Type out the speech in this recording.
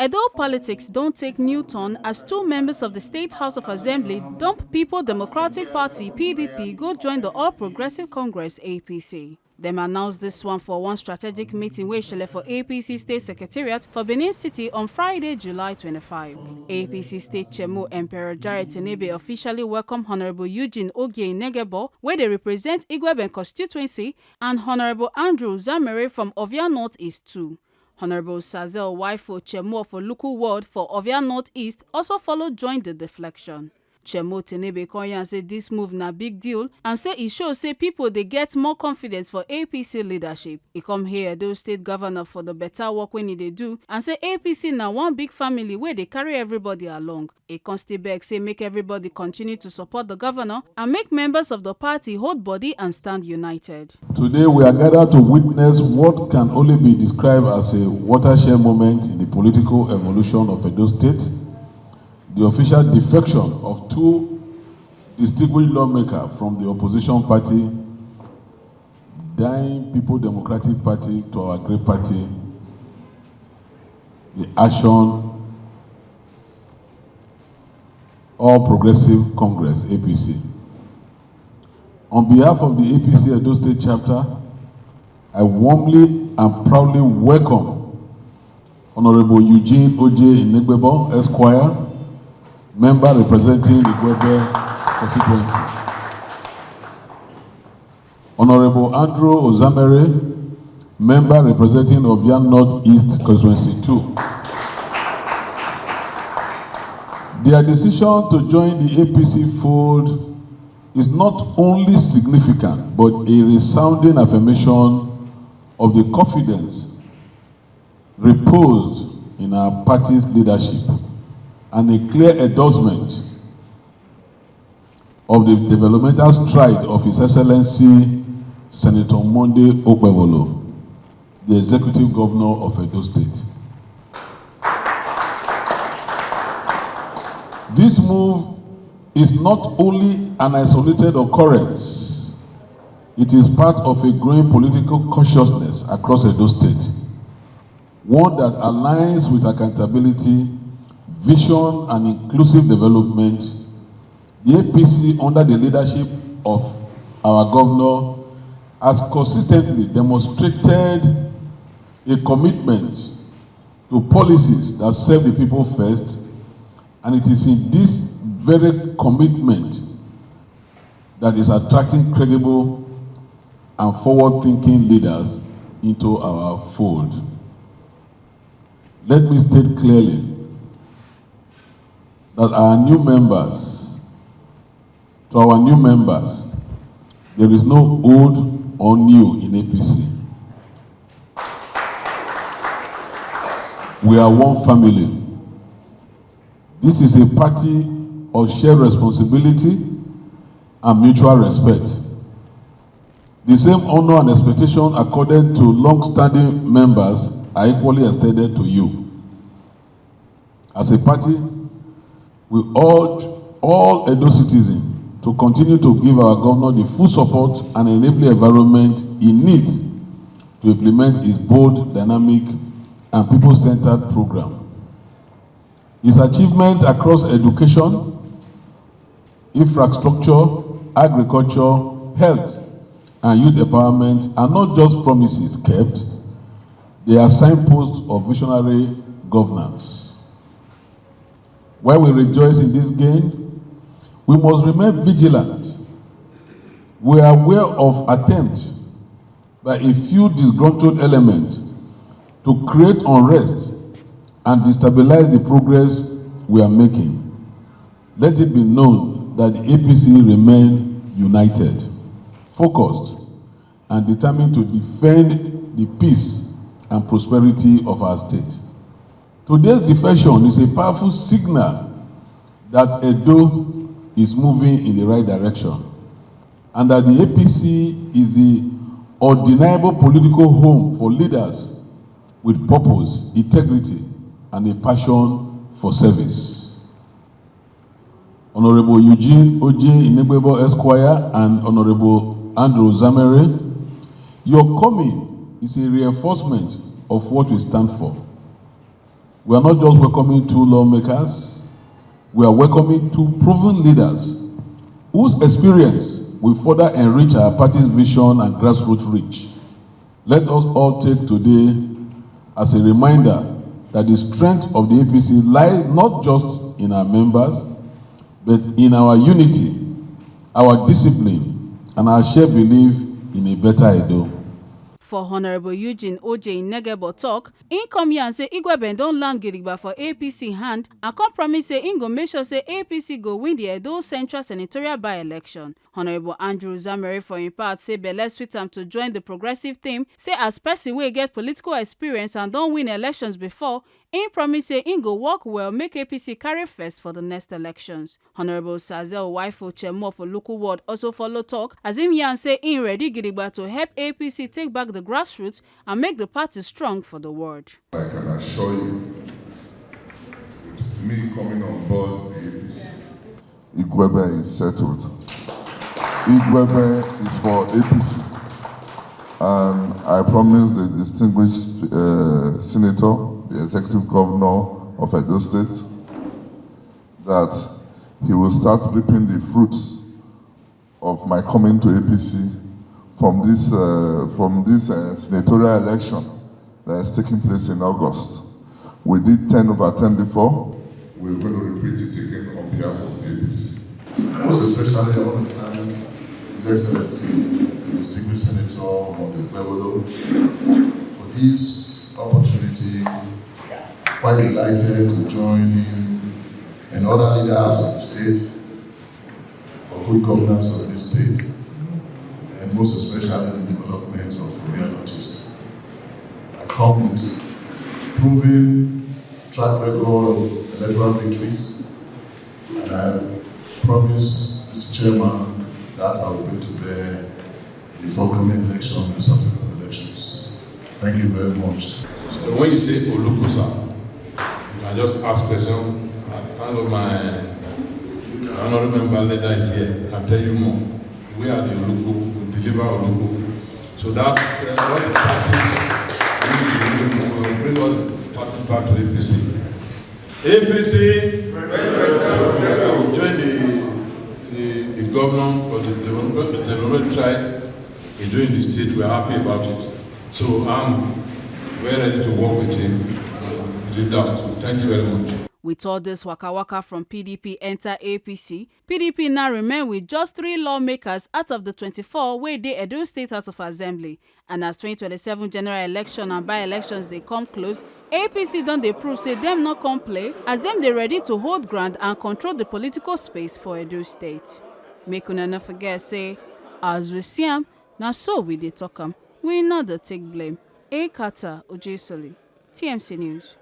Edo politics don't take new turn as two members of the State House of Assembly dump People Democratic Party PDP go join the All Progressive Congress APC. Them announced this one for one strategic meeting wey shele for APC State Secretariat for Benin City on Friday, July 25. APC State Chairman Emperor Tenebe officially welcomed Honorable Eugene Ogie Negebo, where they represent Igueben constituency, and Honorable Andrew Uzamere from Ovia North East 2. Honorable Sazel Waifo Chemo for local ward for Ovia North East also followed join the deflection. Chemo Tenebe Konya say this move na big deal and say it shows say people they get more confidence for APC leadership. He come here Edo State Governor for the better work when they do and say APC na one big family where they carry everybody along. A constable say make everybody continue to support the governor and make members of the party hold body and stand united. Today we are gathered to witness what can only be described as a watershed moment in the political evolution of Edo State. The official defection of two distinguished lawmakers from the opposition party, dying People Democratic Party to our great party, the Action All Progressive Congress, APC. On behalf of the APC Edo State chapter, I warmly and proudly welcome Honorable Eugene Ogie Igueben, Esquire, member representing the Igueben constituency. Honorable Andrew Uzamere, member representing Ovia North East constituency 2. Their decision to join the APC fold is not only significant, but a resounding affirmation of the confidence reposed in our party's leadership and a clear endorsement of the developmental stride of His Excellency Senator Monday Okpebholo, the Executive Governor of Edo State. This move is not only an isolated occurrence, it is part of a growing political consciousness across Edo State, one that aligns with accountability, vision and inclusive development. The APC, under the leadership of our governor, has consistently demonstrated a commitment to policies that serve the people first, and it is in this very commitment that is attracting credible and forward-thinking leaders into our fold. Let me state clearly that to our new members, there is no old or new in APC. We are one family. This is a party of shared responsibility and mutual respect. The same honor and expectation accorded to long-standing members are equally extended to you. As a party, we urge all Edo citizens to continue to give our governor the full support and enabling environment he needs to implement his bold, dynamic, and people-centered program. His achievements across education, infrastructure, agriculture, health, and youth empowerment are not just promises kept, they are signposts of visionary governance. While we rejoice in this gain, we must remain vigilant. We are aware of attempts by a few disgruntled elements to create unrest and destabilize the progress we are making. Let it be known that the APC remain united, focused, and determined to defend the peace and prosperity of our state. Today's defection is a powerful signal that Edo is moving in the right direction, and that the APC is the undeniable political home for leaders with purpose, integrity, and a passion for service. Honorable Eugene Ogie Igueben, Esquire, and Honorable Andrew Uzamere, your coming is a reinforcement of what we stand for. We are not just welcoming two lawmakers, we are welcoming two proven leaders whose experience will further enrich our party's vision and grassroots reach. Let us all take today as a reminder that the strength of the APC lies not just in our members, but in our unity, our discipline, and our shared belief in a better Edo. For Honorable Eugene O.J. Negebo talk, in come here and say Igueben don land gidigba for APC hand and come promise say in go make sure say APC go win the Edo Central Senatorial by-election. Honorable Andrew Uzamere for im part say belle sweet am to join the progressive team, say as person wey get political experience and don win elections before, im promise say im go work well make APC carry first for the next elections. Honorable Sazel Waifo Chemo for local ward also follow talk as im yarn say im ready gidigba to help APC take back the grassroots and make the party strong for the ward. I can assure you, with me coming on board the APC, Igueben is settled. Igueben is for APC. And I promise the distinguished senator, the executive governor of Edo State, that he will start reaping the fruits of my coming to APC from this senatorial election that is taking place in August. We did 10/10 before. We're going to repeat it again on behalf of the APC. Most especially, I want to thank His Excellency, the distinguished Senator Igueben, for this opportunity. Quite delighted to join him and other leaders of the state for good governance of this state, and most especially the development of Real Notice. I come with proven track record of electoral victories, and I promise Mr. Chairman that I will bring to bear the forthcoming election and subsequent elections. Thank you very much. So when you say Olukusa, you can just ask question. Thank God my honorable member leader is here. Can tell you more. We are the Oluku, we deliver Oluku. So that's what the practice. We will bring all the party back to APC. APC will join the governor or the development tribe in doing the state. We are happy about it. So I'm very ready to work with him. Lead that too. Thank you very much. With all this waka waka from PDP enter APC, PDP now remain with just 3 lawmakers out of the 24 wey dey Edo State House of Assembly. And as 2027 general election and by-elections they come close, APC don dey prove say dem no come play as dem dey ready to hold ground and control the political space for Edo State. Make una no forget say, as we see am, na so we dey talk am. We no dey take blame. Ekata Ojesoli, TMC News.